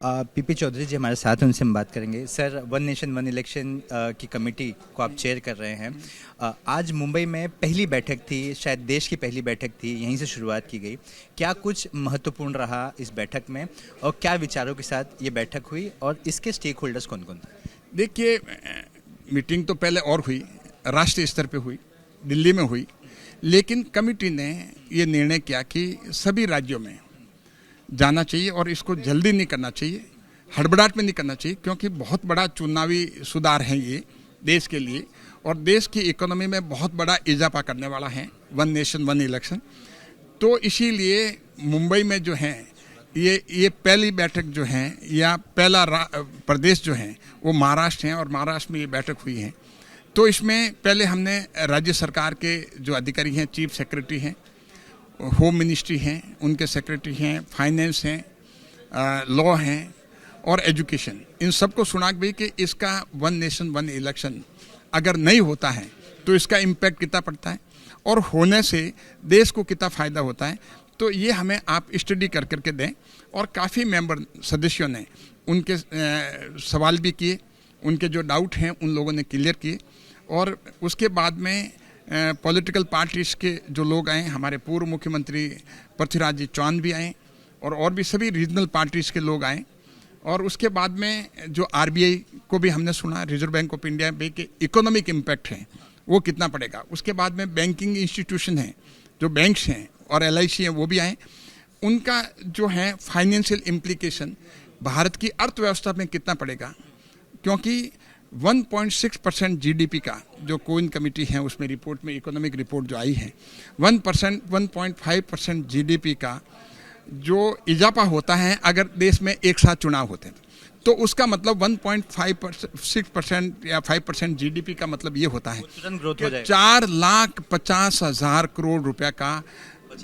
PP Chaudhary जी हमारे साथ हैं, उनसे हम बात करेंगे। Sir, one nation one election की कमेटी को आप चेयर कर रहे हैं। आज मुंबई में पहली बैठक थी, शायद देश की पहली बैठक थी, यहीं से शुरुआत की गई। क्या कुछ महत्वपूर्ण रहा इस बैठक में और क्या विचारों के साथ ये बैठक हुई और इसके स्टेक होल्डर्स कौन कौन थे? देखिए, मीटिंग तो पहले और हुई, राष्ट्रीय स्तर पे हुई, दिल्ली में हुई, लेकिन कमेटी ने ये निर्णय किया कि सभी राज्यों में जाना चाहिए और इसको जल्दी नहीं करना चाहिए, हड़बड़ाहट में नहीं करना चाहिए, क्योंकि बहुत बड़ा चुनावी सुधार है ये देश के लिए और देश की इकोनॉमी में बहुत बड़ा इजाफा करने वाला है वन नेशन वन इलेक्शन। तो इसीलिए मुंबई में जो है ये पहली बैठक जो है या पहला प्रदेश जो है वो महाराष्ट्र है और महाराष्ट्र में ये बैठक हुई है। तो इसमें पहले हमने राज्य सरकार के जो अधिकारी हैं, चीफ सेक्रेटरी हैं, होम मिनिस्ट्री हैं, उनके सेक्रेटरी हैं, फाइनेंस हैं, लॉ हैं और एजुकेशन, इन सबको सुना भी कि इसका वन नेशन वन इलेक्शन अगर नहीं होता है तो इसका इम्पैक्ट कितना पड़ता है और होने से देश को कितना फ़ायदा होता है। तो ये हमें आप स्टडी कर करके दें। और काफ़ी मेंबर सदस्यों ने उनके सवाल भी किए, उनके जो डाउट हैं उन लोगों ने क्लियर किए। और उसके बाद में पॉलिटिकल पार्टीज़ के जो लोग आए, हमारे पूर्व मुख्यमंत्री पृथ्वीराज जी चौहान भी आए और भी सभी रीजनल पार्टीज़ के लोग आए। और उसके बाद में जो आरबीआई को भी हमने सुना, रिजर्व बैंक ऑफ इंडिया पे, कि इकोनॉमिक इम्पैक्ट है वो कितना पड़ेगा। उसके बाद में बैंकिंग इंस्टीट्यूशन है, जो बैंक्स हैं और एलआईसी हैं, वो भी आए, उनका जो है फाइनेंशियल इम्प्लीकेशन भारत की अर्थव्यवस्था में कितना पड़ेगा। क्योंकि 1.6% जीडीपी का जो कोविन कमेटी है उसमें रिपोर्ट में, इकोनॉमिक रिपोर्ट जो आई है, 1.5% जीडीपी का जो इजाफा होता है अगर देश में एक साथ चुनाव होते हैं, तो उसका मतलब 1.6% या 5% जीडीपी का मतलब ये होता है कि 4,50,000 करोड़ रुपया का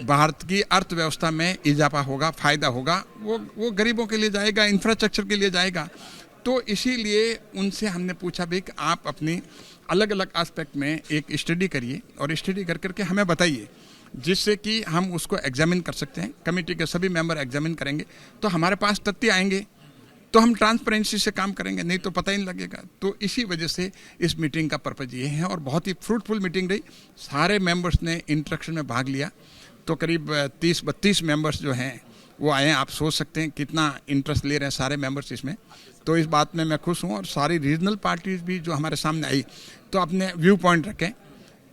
भारत की अर्थव्यवस्था में इजाफा होगा, फायदा होगा। वो गरीबों के लिए जाएगा, इंफ्रास्ट्रक्चर के लिए जाएगा। तो इसीलिए उनसे हमने पूछा भी कि आप अपनी अलग अलग एस्पेक्ट में एक स्टडी करिए और स्टडी कर करके हमें बताइए, जिससे कि हम उसको एग्जामिन कर सकते हैं। कमेटी के सभी मेंबर एग्जामिन करेंगे तो हमारे पास तथ्य आएंगे, तो हम ट्रांसपेरेंसी से काम करेंगे, नहीं तो पता ही नहीं लगेगा। तो इसी वजह से इस मीटिंग का पर्पज ये है और बहुत ही फ्रूटफुल मीटिंग रही। सारे मेंबर्स ने इंटरेक्शन में भाग लिया। तो करीब 30-32 मेंबर्स जो हैं वो आए हैं। आप सोच सकते हैं कितना इंटरेस्ट ले रहे हैं सारे मेंबर्स इसमें। तो इस बात में मैं खुश हूँ। और सारी रीजनल पार्टीज भी जो हमारे सामने आई तो अपने व्यू पॉइंट रखें।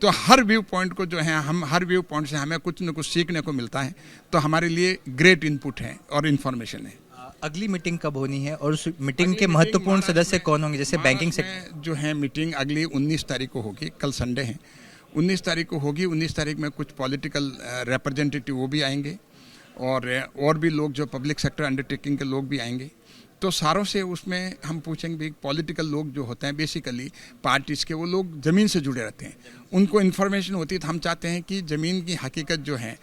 तो हर व्यू पॉइंट को जो है, हम हर व्यू पॉइंट से हमें कुछ न कुछ सीखने को मिलता है। तो हमारे लिए ग्रेट इनपुट है और इन्फॉर्मेशन है। अगली मीटिंग कब होनी है और उस मीटिंग के महत्वपूर्ण सदस्य कौन होंगे? जैसे बैंकिंग सेक्टर जो है मीटिंग अगली 19 तारीख को होगी, कल संडे है, 19 तारीख को होगी। 19 तारीख में कुछ पॉलिटिकल रिप्रेजेंटेटिव वो भी आएंगे और भी लोग जो पब्लिक सेक्टर अंडरटेकिंग के लोग भी आएंगे। तो सारों से उसमें हम पूछेंगे भी, पॉलिटिकल लोग जो होते हैं बेसिकली पार्टीज़ के, वो लोग ज़मीन से जुड़े रहते हैं, उनको इन्फॉर्मेशन होती है। तो हम चाहते हैं कि ज़मीन की हकीकत जो है,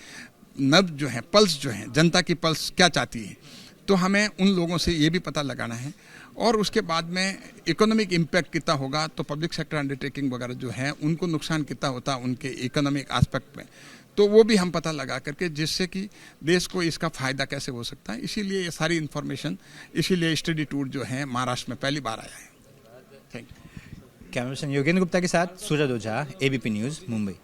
नब्ज जो है, पल्स जो है, जनता की पल्स क्या चाहती है, तो हमें उन लोगों से ये भी पता लगाना है। और उसके बाद में इकोनॉमिक इम्पैक्ट कितना होगा, तो पब्लिक सेक्टर अंडरटेकिंग वगैरह जो है उनको नुकसान कितना होता है उनके इकोनॉमिक एस्पेक्ट में, तो वो भी हम पता लगा करके, जिससे कि देश को इसका फ़ायदा कैसे हो सकता है। इसीलिए ये सारी इन्फॉर्मेशन, इसीलिए स्टडी टूर जो है महाराष्ट्र में पहली बार आया है। Thank you. Camera person Yogendra Gupta के साथ सूरज ओझा, एबीपी न्यूज़, मुंबई।